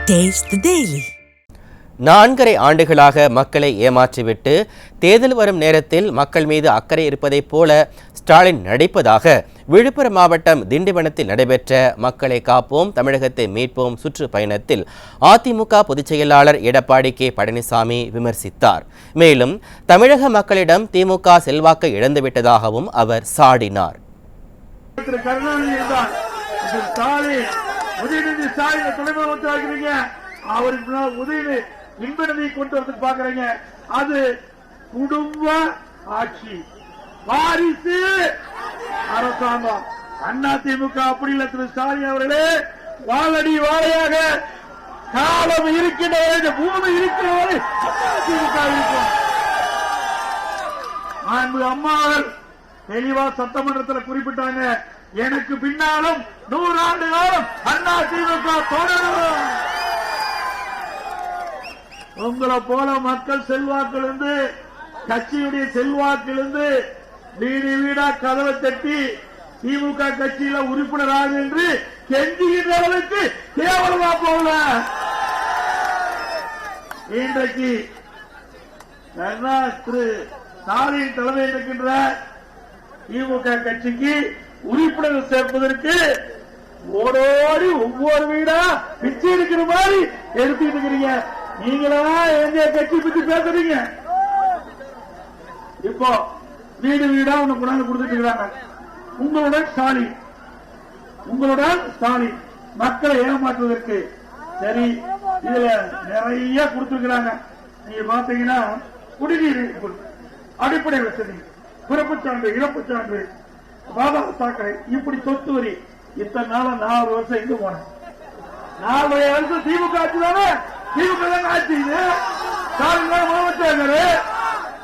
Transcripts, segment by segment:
Taste the Daily. 4.5 ஆண்டுகளாக மக்களை ஏமாற்றிவிட்டு தேர்தல் வரும் நேரத்தில் மக்கள் மீது அக்கறை இருப்பதைப் போல ஸ்டாலின் நடிப்பதாக விழுப்புரம் மாவட்டம் திண்டிவனத்தில் நடைபெற்ற மக்களை காப்போம் தமிழகத்தை மீட்போம் சுற்றுப்பயணத்தில் அதிமுக பொதுச் செயலாளர் எடப்பாடி கே பழனிசாமி விமர்சித்தார். மேலும் தமிழக மக்களிடம் திமுக செல்வாக்கை இழந்துவிட்டதாகவும் அவர் சாடினார். அவருக்கு உதவி இன்பநிதியை கொண்டு வந்து பாக்குறீங்க. அது குடும்ப ஆட்சி, வாரிசு அரசாங்கம். அதிமுக அப்படி இல்ல. திரு ஸ்டாலின் அவர்களே, வாழடி வாழையாக காலம் இருக்கின்ற பூமி இருக்கிறவரை அதிமுக இருக்கும். அன்பு அம்மாவர்கள் தெளிவா சட்டமன்றத்தில் குறிப்பிட்டாங்க, எனக்கு பின்னாலும் 100 ஆண்டு காலம் அதிமுக தொடரும். உங்களை போல மக்கள் செல்வாக்கிலிருந்து, கட்சியுடைய செல்வாக்கிலிருந்து வீடு வீடா கதவை தட்டி திமுக கட்சியில உறுப்பினராக என்று கெஞ்சுகின்ற அளவுக்கு கேவலமா போகல. இன்றைக்கு திரு ஸ்டாலின் தலைமையில் இருக்கின்ற திமுக கட்சிக்கு உறுப்பினர்கள் சேர்ப்பதற்கு ஓடோடி ஒவ்வொரு வீடா பிச்சை இருக்கிற மாதிரி எடுத்துக்கிட்டு இருக்கிறீங்க. நீங்களா எங்க கட்சி பத்தி பேசுறீங்க? இப்போ வீடு வீடா ஒண்ணு கொண்டாந்து கொடுத்துட்டு இருக்காங்க. உங்களுடன் ஸ்டாலின் மக்களை ஏமாற்றுவதற்கு சரி, இதுல நிறைய கொடுத்திருக்கிறாங்க. நீங்க பாத்தீங்கன்னா குடிநீர் அடிப்படை வசதி, பிறப்பு சான்று, இறப்பு சான்று, வாதா சாக்கடை, இப்படி சொத்து வரி. இத்தனை நாள 4 வருஷம் எங்க போனேன்? 4 வருஷம் திமுக ஆட்சி தானே. திமுக தான் ஆட்சி. இது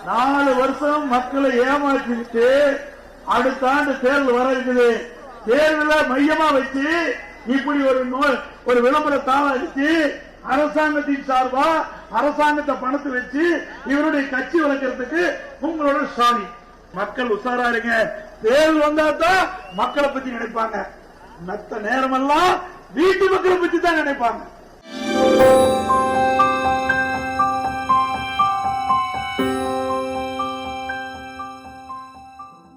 4 வருஷம் மக்களை ஏமாற்றிட்டு அடுத்த ஆண்டு தேர்தல் வர இருக்குது. தேர்தலை மையமா வச்சு இப்படி ஒரு விளம்பர தாள அடிச்சு அரசாங்கத்தின் சார்பா அரசாங்கத்தை பணத்தை வச்சு இவருடைய கட்சி வளர்க்கறதுக்கு உங்களோட ஸ்டாலின். மக்கள் உஷாரா இருங்க. தேர்தல் வந்தா தான் மக்களை பத்தி நினைப்பாங்க. மற்ற நேரமெல்லாம் வீட்டு மக்களை பத்தி தான் நினைப்பாங்க.